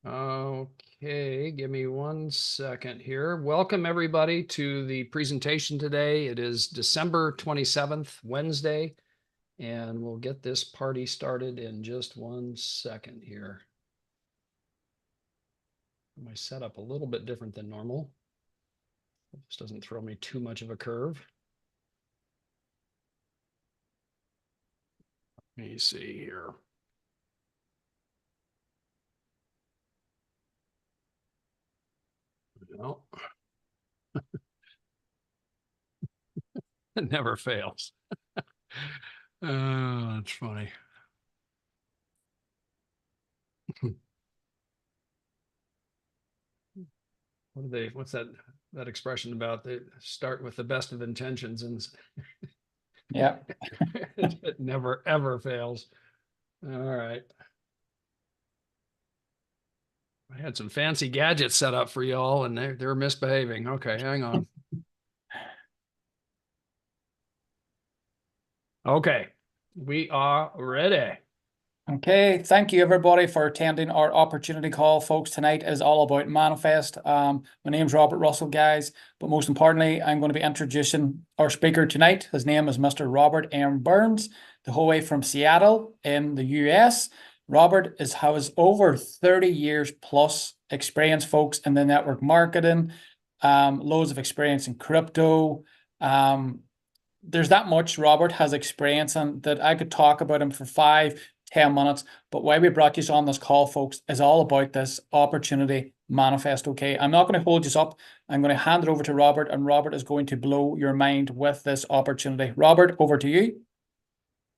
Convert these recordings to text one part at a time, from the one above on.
Okay, give me 1 second here. Welcome everybody to the presentation today. It is December 27th, Wednesday, and we'll get this party started in just 1 second here. My setup a little bit different than normal. This doesn't throw me too much of a curve. Let me see here. No, it never fails. Oh, that's funny. What's that expression about? They start with the best of intentions and Yeah. it never ever fails. All right. I had some fancy gadgets set up for y'all and they're misbehaving. Okay, hang on. Okay, we are ready. Okay. Thank you, everybody, for attending our opportunity call. Folks, tonight is all about Manifest. My name's Robert Russell, guys, but most importantly, I'm going to be introducing our speaker tonight. His name is Mr. Robert M. Burns, the whole way from Seattle in the US. Robert has over 30 years plus experience, folks, in the network marketing, loads of experience in crypto. There's that much Robert has experience and that I could talk about him for 5-10 minutes. But why we brought you on this call, folks, is all about this opportunity manifest. Okay, I'm not going to hold you up. I'm going to hand it over to Robert, and Robert is going to blow your mind with this opportunity. Robert, over to you.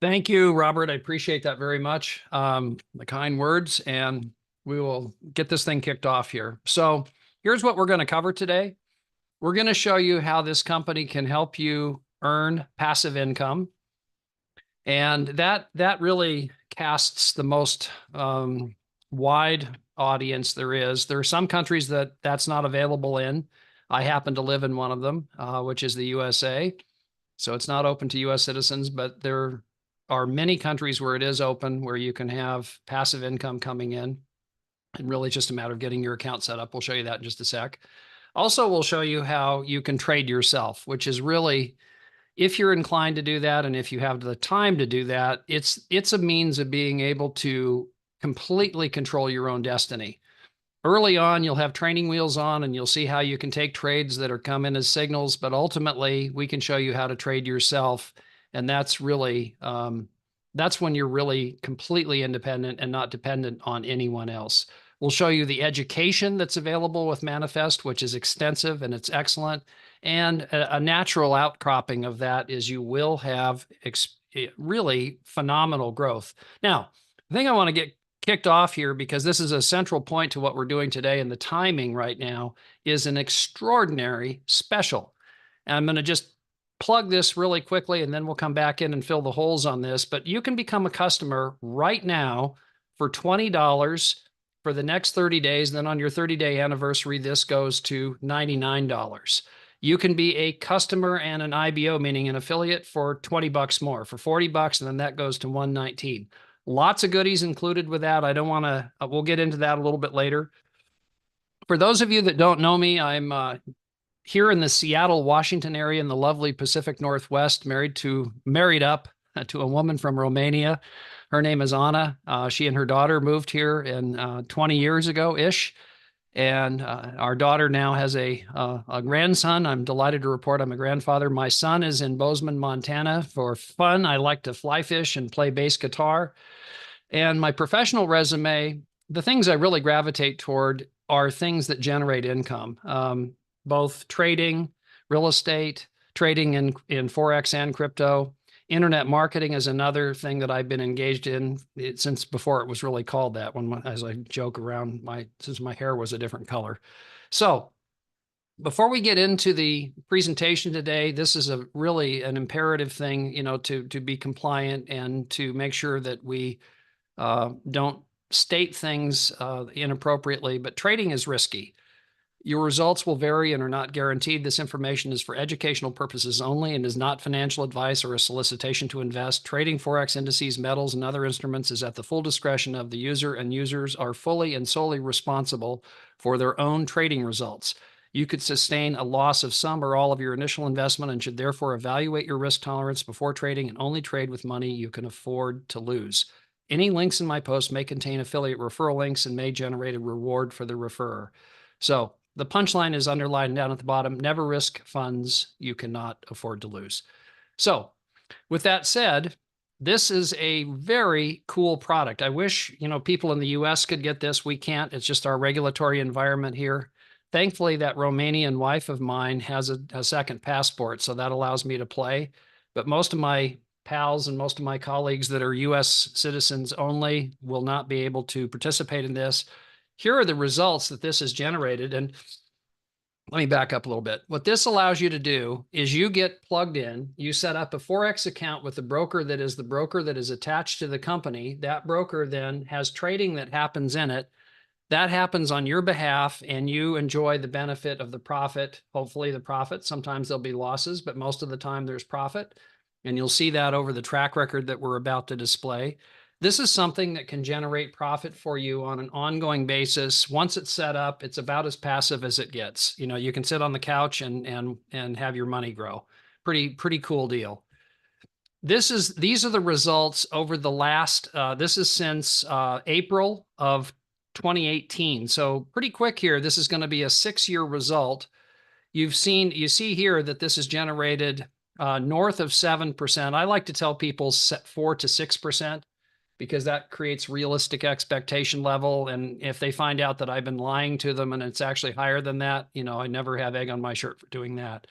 Thank you, Robert. I appreciate that very much. The kind words, and we will get this thing kicked off here. So here's what we're going to cover today. We're going to show you how this company can help you earn passive income. And that really casts the most wide audience there is. There are some countries that's not available in. I happen to live in one of them, which is the USA. So it's not open to US citizens, but there are many countries where it is open, where you can have passive income coming in. And really just a matter of getting your account set up. We'll show you that in just a sec. Also, we'll show you how you can trade yourself, which is really, if you're inclined to do that and if you have the time to do that, it's a means of being able to completely control your own destiny. Early on, you'll have training wheels on and you'll see how you can take trades that are come in as signals, but ultimately we can show you how to trade yourself. And that's really, that's when you're really completely independent and not dependent on anyone else. We'll show you the education that's available with Manifest, which is extensive and it's excellent. And a natural outcropping of that is you will have really phenomenal growth. Now, the thing I want to get kicked off here, because this is a central point to what we're doing today, and the timing right now is an extraordinary special. And I'm going to just plug this really quickly, and then we'll come back in and fill the holes on this. But you can become a customer right now for $20 for the next 30 days. And then on your 30-day anniversary, this goes to $99. You can be a customer and an IBO, meaning an affiliate, for 20 bucks more, for 40 bucks, and then that goes to 119. Lots of goodies included with that. I don't want to, we'll get into that a little bit later. For those of you that don't know me, I'm here in the Seattle, Washington area in the lovely Pacific Northwest, married up to a woman from Romania. Her name is Anna. She and her daughter moved here in 20 years ago-ish. And our daughter now has a grandson. I'm delighted to report I'm a grandfather. My son is in Bozeman, Montana. For fun, I like to fly fish and play bass guitar. And my professional resume, the things I really gravitate toward are things that generate income, both trading, real estate, trading in Forex and crypto. Internet marketing is another thing that I've been engaged in since before it was really called that, as I joke around, since my hair was a different color. So before we get into the presentation today, this is really an imperative thing, to be compliant and to make sure that we don't state things inappropriately, but trading is risky. Your results will vary and are not guaranteed. This information is for educational purposes only and is not financial advice or a solicitation to invest. Trading Forex indices, metals, and other instruments is at the full discretion of the user, and users are fully and solely responsible for their own trading results. You could sustain a loss of some or all of your initial investment and should therefore evaluate your risk tolerance before trading and only trade with money you can afford to lose. Any links in my post may contain affiliate referral links and may generate a reward for the referrer. So the punchline is underlined down at the bottom. Never risk funds you cannot afford to lose. So with that said, this is a very cool product. I wish, people in the US could get this. We can't. It's just our regulatory environment here. Thankfully, that Romanian wife of mine has a second passport, so that allows me to play. But most of my pals and most of my colleagues that are US citizens only will not be able to participate in this. Here are the results that this has generated. And let me back up a little bit. What this allows you to do is you get plugged in, you set up a Forex account with the broker that is attached to the company. That broker then has trading that happens in it. That happens on your behalf, and you enjoy the benefit of the profit, hopefully the profit. Sometimes there'll be losses, but most of the time there's profit. And you'll see that over the track record that we're about to display. This is something that can generate profit for you on an ongoing basis. Once it's set up, it's about as passive as it gets. You can sit on the couch and have your money grow. Pretty cool deal. These are the results over the last, this is since April of 2018. So pretty quick here. This is going to be a 6-year result. You see here that this is generated north of 7%. I like to tell people 4 to 6%. Because that creates realistic expectation level. And if they find out that I've been lying to them and it's actually higher than that, I never have egg on my shirt for doing that.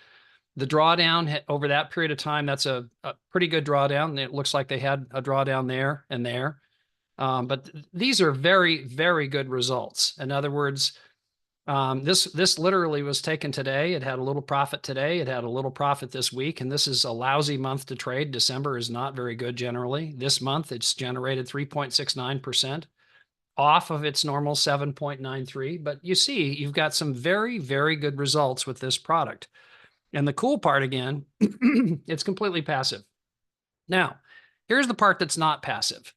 The drawdown over that period of time, that's a pretty good drawdown. It looks like they had a drawdown there and there. But these are very, very good results. In other words, this literally was taken today. It had a little profit today. It had a little profit this week. And this is a lousy month to trade. December is not very good generally. This month, it's generated 3.69% off of its normal 7.93. But you see, you've got some very, very good results with this product. And the cool part, again, it's completely passive. Now, here's the part that's not passive.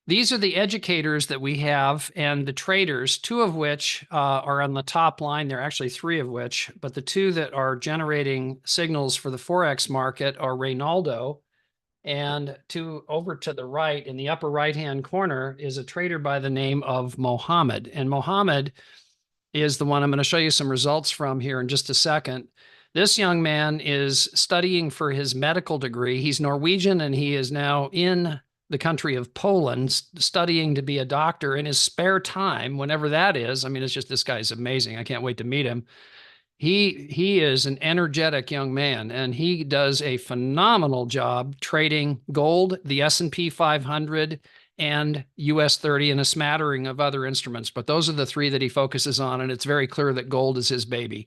These are the educators that we have and the traders, 2 of which are on the top line. There are actually 3 of which, but the 2 that are generating signals for the Forex market are Reynaldo, and over to the right in the upper right-hand corner is a trader by the name of Mohammed. And Mohammed is the one I'm going to show you some results from here in just a second. This young man is studying for his medical degree. He's Norwegian, and he is now in the country of Poland, studying to be a doctor in his spare time, whenever that is. I mean, it's just, this guy's amazing. I can't wait to meet him. He is an energetic young man, and he does a phenomenal job trading gold, the S&P 500, and US 30, and a smattering of other instruments. But those are the 3 that he focuses on, and it's very clear that gold is his baby.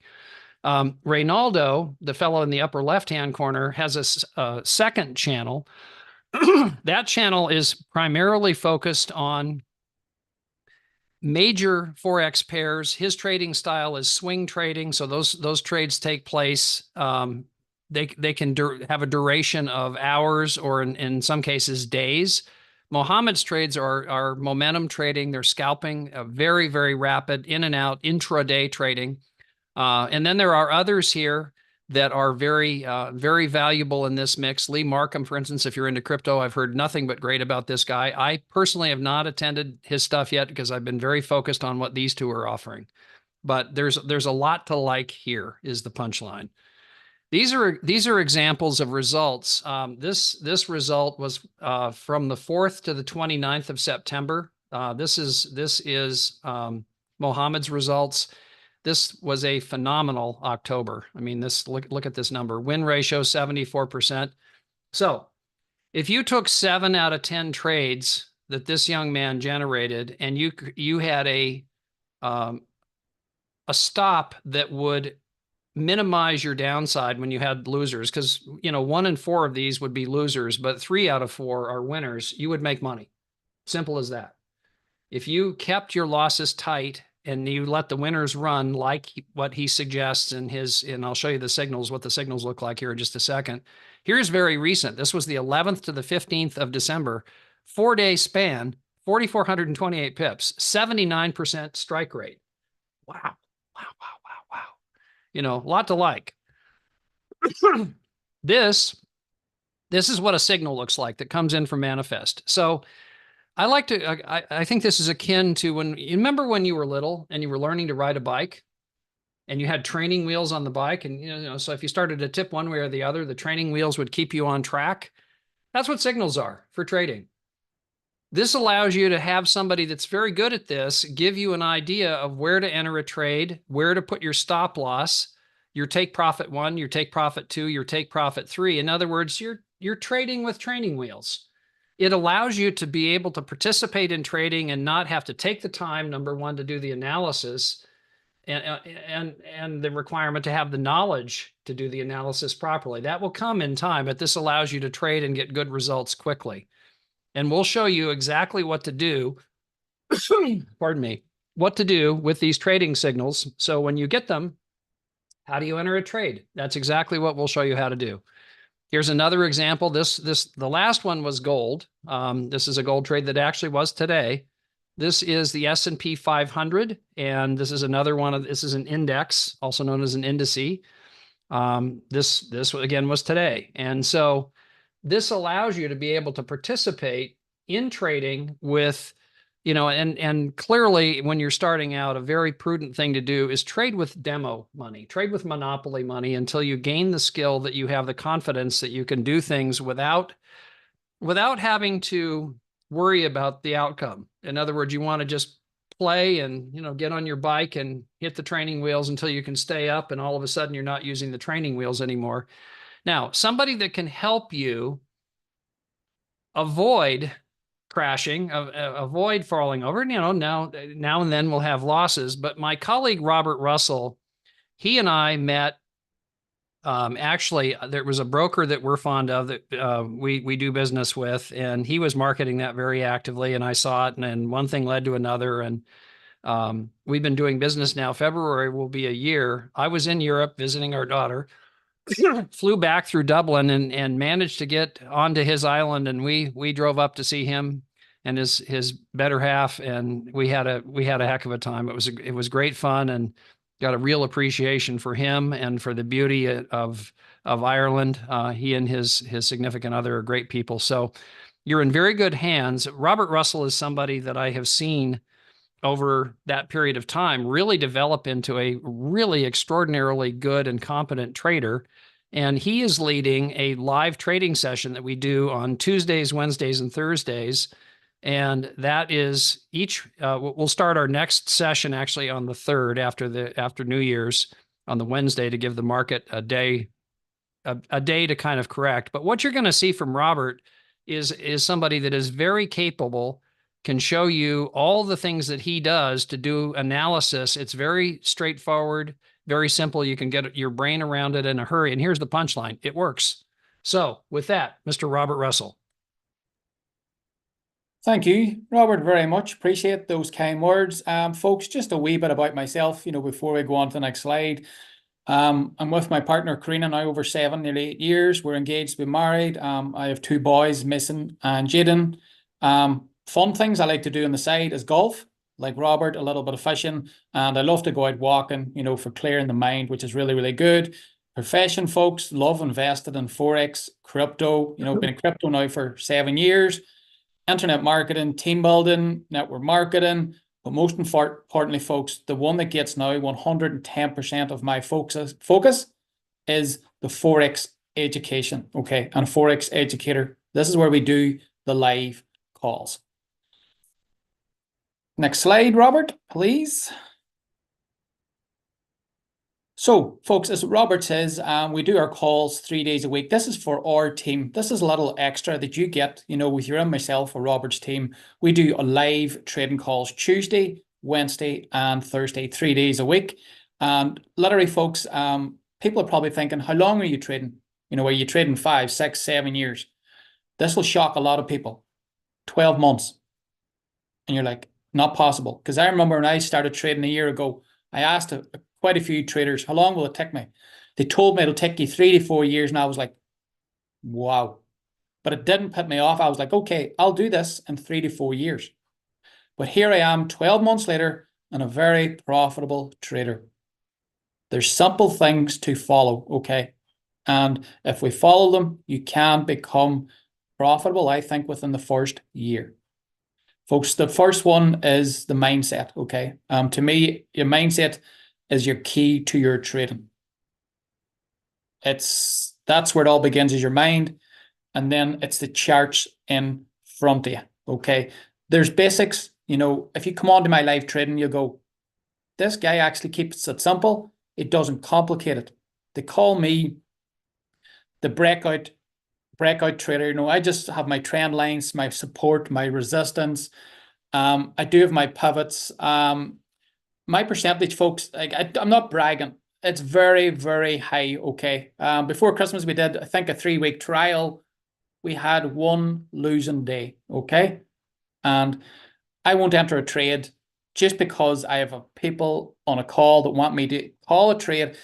Reynaldo, the fellow in the upper left-hand corner, has a second channel. That channel is primarily focused on major Forex pairs. His trading style is swing trading. So those trades take place. They can have a duration of hours or in some cases days. Mohammed's trades are momentum trading. They're scalping, very, very rapid in and out intraday trading. And then there are others here that are very, very valuable in this mix. Lee Markham, for instance, if you're into crypto, I've heard nothing but great about this guy. I personally have not attended his stuff yet because I've been very focused on what these 2 are offering. But there's a lot to like here is the punchline. These are examples of results. This result was from the 4th to the 29th of September. This is Mohammed's results. This was a phenomenal October. I mean, look at this number. Win ratio, 74%. So if you took 7 out of 10 trades that this young man generated, and you had a stop that would minimize your downside when you had losers, because 1 in 4 of these would be losers, but 3 out of 4 are winners, you would make money. Simple as that. If you kept your losses tight and you let the winners run like what he suggests in his, and I'll show you the signals, what the signals look like here in just a second. Here's very recent. This was the 11th to the 15th of December, 4-day span, 4,428 pips, 79% strike rate. Wow. Wow, wow, wow, wow. You know, a lot to like. This is what a signal looks like that comes in from Manifest. So I like to, I think this is akin to when you remember when you were little and you were learning to ride a bike and you had training wheels on the bike. And, so if you started to tip one way or the other, the training wheels would keep you on track. That's what signals are for trading. This allows you to have somebody that's very good at this give you an idea of where to enter a trade, where to put your stop loss, your take profit 1, your take profit 2, your take profit 3. In other words, you're trading with training wheels. It allows you to be able to participate in trading and not have to take the time, number one, to do the analysis and the requirement to have the knowledge to do the analysis properly. That will come in time, but this allows you to trade and get good results quickly. And we'll show you exactly what to do, pardon me, what to do with these trading signals. So when you get them, how do you enter a trade? That's exactly what we'll show you how to do. Here's another example. The last one was gold. This is a gold trade that actually was today. This is the S&P 500, and this is another one of, this is an index, also known as an indice. This again was today. And so this allows you to be able to participate in trading with, and clearly when you're starting out, a very prudent thing to do is trade with demo money, trade with monopoly money until you gain the skill that you have the confidence that you can do things without having to worry about the outcome. In other words, you want to just play and, get on your bike and hit the training wheels until you can stay up, and all of a sudden you're not using the training wheels anymore. Now, somebody that can help you avoid crashing, avoid falling over, now and then we'll have losses. But my colleague, Robert Russell, he and I met, actually, there was a broker that we're fond of that we do business with, and he was marketing that very actively, and I saw it, and one thing led to another. And we've been doing business now. February will be a year. I was in Europe visiting our daughter, flew back through Dublin and managed to get onto his island, and we drove up to see him and his better half, and we had a heck of a time. It was great fun, and got a real appreciation for him and for the beauty of Ireland. He and his significant other are great people. So you're in very good hands. Robert Russell is somebody that I have seen over that period of time really develop into a really extraordinarily good and competent trader. And he is leading a live trading session that we do on Tuesdays, Wednesdays, and Thursdays. And that is we'll start our next session actually on the 3rd after New Year's on the Wednesday, to give the market a day to kind of correct. But what you're going to see from Robert is somebody that is very capable, can show you all the things that he does to do analysis. It's very straightforward, very simple. You can get your brain around it in a hurry. And here's the punchline: it works. So with that, Mr. Robert Russell. Thank you, Robert, very much. Appreciate those kind words. Folks, just a wee bit about myself, before we go on to the next slide. I'm with my partner, Karina, now over 7, nearly 8 years. We're engaged to be married. I have 2 boys, Mason and Jaden. Fun things I like to do on the side is golf, like Robert, a little bit of fishing, and I love to go out walking, for clearing the mind, which is really, really good. Profession, folks, love invested in Forex, crypto, been in crypto now for 7 years. Internet marketing, team building, network marketing, but most importantly, folks, the one that gets now 110% of my focus is the Forex education, okay? And Forex educator, this is where we do the live calls. Next slide, Robert, please. So, folks, as Robert says, we do our calls 3 days a week. This is for our team. This is a little extra that you get, with your and myself or Robert's team. We do a live trading calls Tuesday, Wednesday, and Thursday, 3 days a week. And literally, folks, people are probably thinking, how long are you trading? Are you trading 5, 6, 7 years? This will shock a lot of people. 12 months. And you're like, Not possible. Because I remember when I started trading a year ago, I asked quite a few traders, how long will it take me? They told me it'll take you 3 to 4 years. And I was like, wow. But it didn't put me off. I was like, okay, I'll do this in 3 to 4 years. But here I am 12 months later and a very profitable trader. There's simple things to follow, okay? And if we follow them, you can become profitable, I think, within the first year. Folks, the first one is the mindset, okay? To me, your mindset is your key to your trading. That's where it all begins, is your mind, and then it's the charts in front of you, okay? There's basics, if you come on to my live trading, you'll go, this guy actually keeps it simple. It doesn't complicate it. They call me the breakout trader. I just have my trend lines, my support, my resistance. I do have my pivots. My percentage, folks, I'm not bragging. It's very, very high, okay? Before Christmas, we did, I think, a 3-week trial. We had one losing day, okay? And I won't enter a trade just because I have people on a call that want me to call a trade.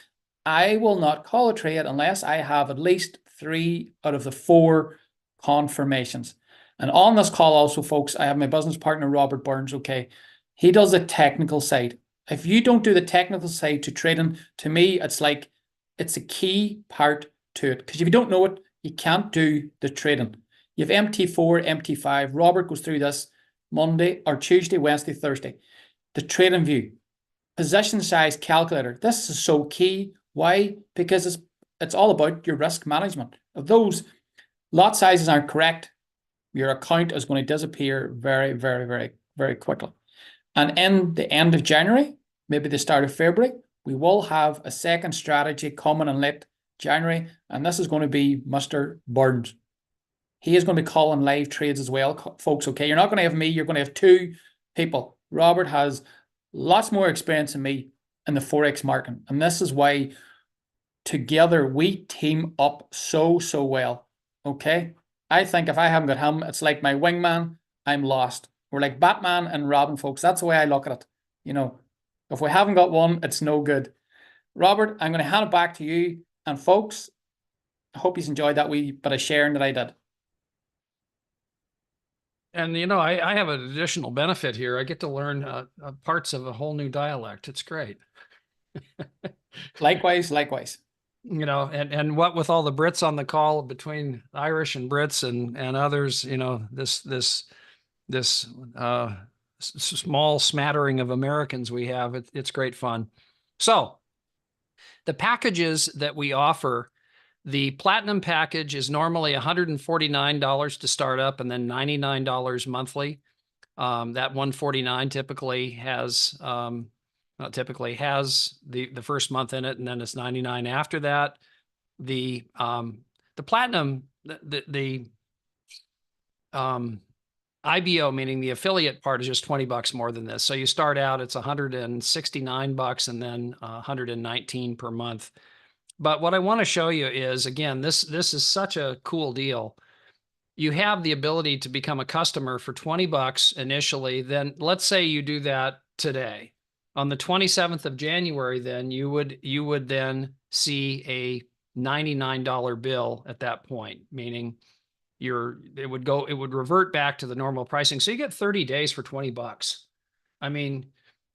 I will not call a trade unless I have at least 3 out of the 4 confirmations. And on this call also, folks, I have my business partner, Robert Burns, okay? He does the technical side. If you don't do the technical side to trading, to me, it's like, it's a key part to it. Because if you don't know it, you can't do the trading. You have MT4, MT5. Robert goes through this Monday or Tuesday, Wednesday, Thursday. The trading view, position size calculator. This is so key. Why? Because it's all about your risk management. If those lot sizes aren't correct, your account is going to disappear very, very, very, very quickly. And in the end of January, maybe the start of February, we will have a second strategy coming in late January, and this is going to be Mr. Burns. He is going to be calling live trades as well, folks, okay? You're not going to have me, you're going to have 2 people. Robert has lots more experience than me in the Forex market, and this is why together we team up so well, okay? I think if I haven't got him, it's like my wingman, I'm lost. We're like Batman and Robin, folks. That's the way I look at it. If we haven't got one, it's no good. Robert, I'm going to hand it back to you. And folks, I hope you enjoyed that wee bit of sharing that I did. And, I have an additional benefit here. I get to learn parts of a whole new dialect. It's great. Likewise. And what with all the Brits on the call, between Irish and Brits and others, this small smattering of Americans we have, it's great fun. So the packages that we offer, the Platinum package is normally $149 to start up and then $99 monthly. That $149 typically has, not typically, has the first month in it, and then it's $99 after that. The Platinum, the IBO, meaning the affiliate part, is just $20 more than this. So you start out, it's $169 and then $119 per month. But what I want to show you is, again, this is such a cool deal. You have the ability to become a customer for $20 initially. Then let's say you do that today. On the 27th of January, then you would then see a $99 bill at that point, meaning it would revert back to the normal pricing. So you get 30 days for $20. I mean,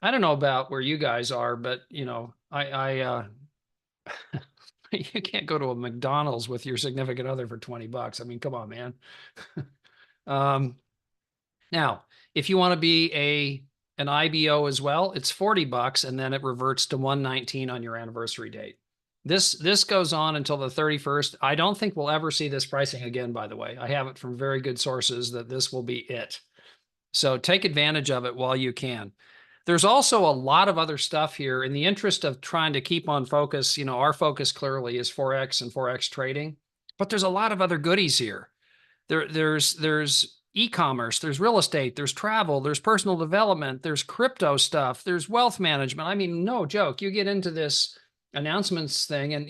I don't know about where you guys are, but I you can't go to a McDonald's with your significant other for $20. I mean, come on, man. Now, if you want to be an IBO as well, it's $40, and then it reverts to $119 on your anniversary date. This goes on until the 31st. I don't think we'll ever see this pricing again, by the way. I have it from very good sources that this will be it. So take advantage of it while you can. There's also a lot of other stuff here. In the interest of trying to keep on focus, our focus clearly is Forex and Forex trading, but there's a lot of other goodies here. There's e-commerce, there's real estate, there's travel, there's personal development, there's crypto stuff, there's wealth management. I mean, no joke. You get into this announcements thing and,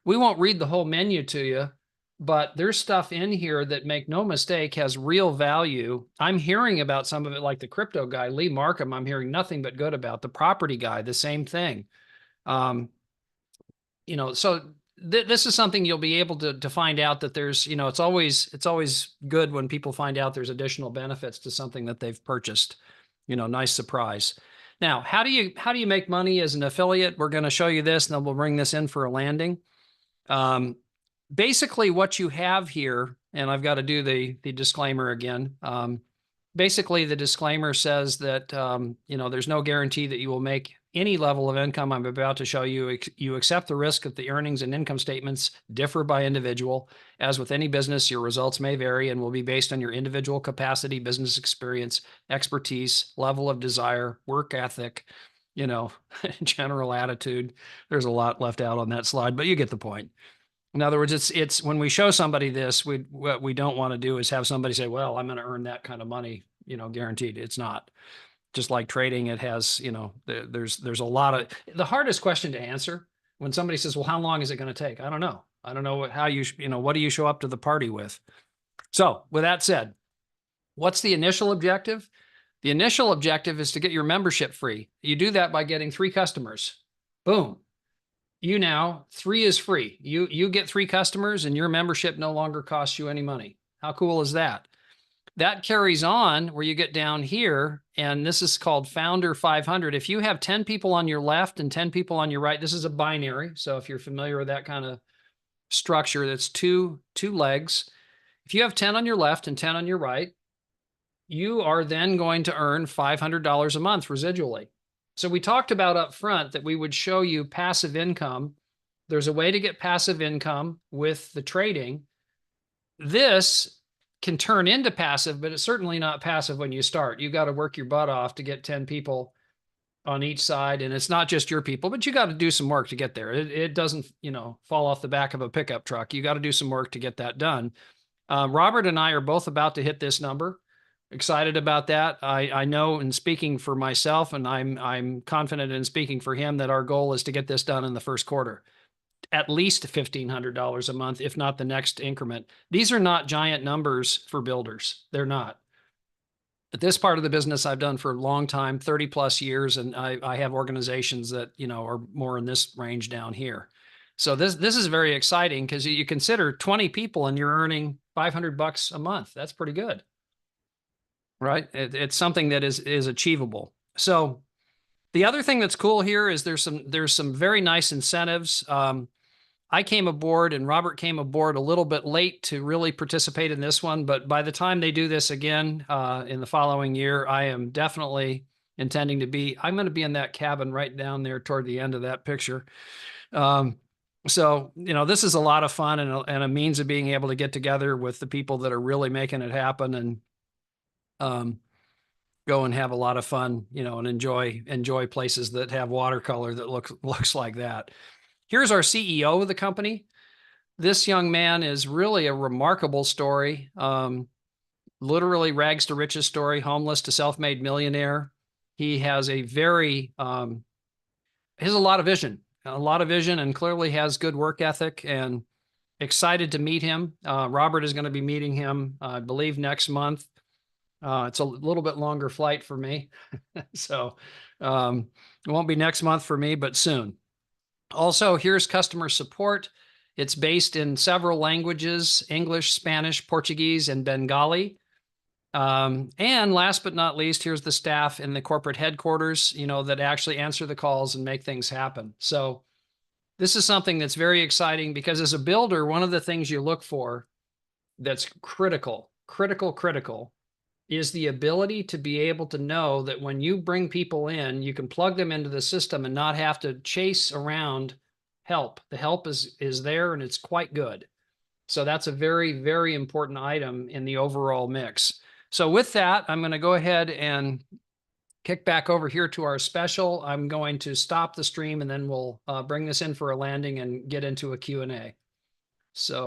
we won't read the whole menu to you, but there's stuff in here that, make no mistake, has real value. I'm hearing about some of it, like the crypto guy, Lee Markham. I'm hearing nothing but good about. The property guy, the same thing. So this is something you'll be able to find out that there's, it's always good when people find out there's additional benefits to something that they've purchased. Nice surprise. Now, how do you make money as an affiliate? We're going to show you this, and then we'll bring this in for a landing. Basically what you have here, and I've got to do the disclaimer again. Basically the disclaimer says that, there's no guarantee that you will make any level of income I'm about to show you. You accept the risk that the earnings and income statements differ by individual. As with any business, your results may vary and will be based on your individual capacity, business experience, expertise, level of desire, work ethic, general attitude. There's a lot left out on that slide, but you get the point. In other words, it's when we show somebody this, what we don't want to do is have somebody say, well, I'm going to earn that kind of money, guaranteed. It's not. Just like trading, it has, there's a lot of, the hardest question to answer when somebody says, well, how long is it going to take? I don't know. I don't know what do you show up to the party with? So with that said, what's the initial objective? The initial objective is to get your membership free. You do that by getting 3 customers. Boom. 3 is free. You get 3 customers and your membership no longer costs you any money. How cool is that? That carries on where you get down here, and this is called Founder 500. If you have 10 people on your left and 10 people on your right, this is a binary. So if you're familiar with that kind of structure, that's two legs. If you have 10 on your left and 10 on your right, you are then going to earn $500 a month residually. So we talked about up front that we would show you passive income. There's a way to get passive income with the trading. This can turn into passive, but it's certainly not passive when you start. You got to work your butt off to get 10 people on each side. And it's not just your people, but you got to do some work to get there. It doesn't, fall off the back of a pickup truck. You got to do some work to get that done. Robert and I are both about to hit this number. Excited about that. I know, in speaking for myself, and I'm confident in speaking for him, that our goal is to get this done in the first quarter. At least $1,500 a month, if not the next increment. These are not giant numbers for builders. They're not. But this part of the business I've done for a long time, 30 plus years, and I have organizations that, are more in this range down here. So this is very exciting, because you consider 20 people and you're earning $500 a month. That's pretty good, right? It's something that is achievable. So the other thing that's cool here is there's some very nice incentives. I came aboard and Robert came aboard a little bit late to really participate in this one, but by the time they do this again in the following year, I am definitely intending to be, I'm going to be in that cabin right down there toward the end of that picture. So, this is a lot of fun and a means of being able to get together with the people that are really making it happen, and go and have a lot of fun, and enjoy places that have watercolor that looks like that. Here's our CEO of the company. This young man is really a remarkable story. Literally rags to riches story, homeless to self-made millionaire. He has a lot of vision, and clearly has good work ethic, and excited to meet him. Robert is going to be meeting him, I believe, next month. It's a little bit longer flight for me. So it won't be next month for me, but soon. Also, here's customer support. It's based in several languages: English, Spanish, Portuguese, and Bengali. And last but not least, here's the staff in the corporate headquarters, that actually answer the calls and make things happen. So this is something that's very exciting, because as a builder, one of the things you look for that's critical is the ability to be able to know that when you bring people in, you can plug them into the system and not have to chase around help. The help is there, and it's quite good. So that's a very, very important item in the overall mix. So with that, I'm going to go ahead and kick back over here to our special. I'm going to stop the stream, and then we'll bring this in for a landing and get into a Q&A. So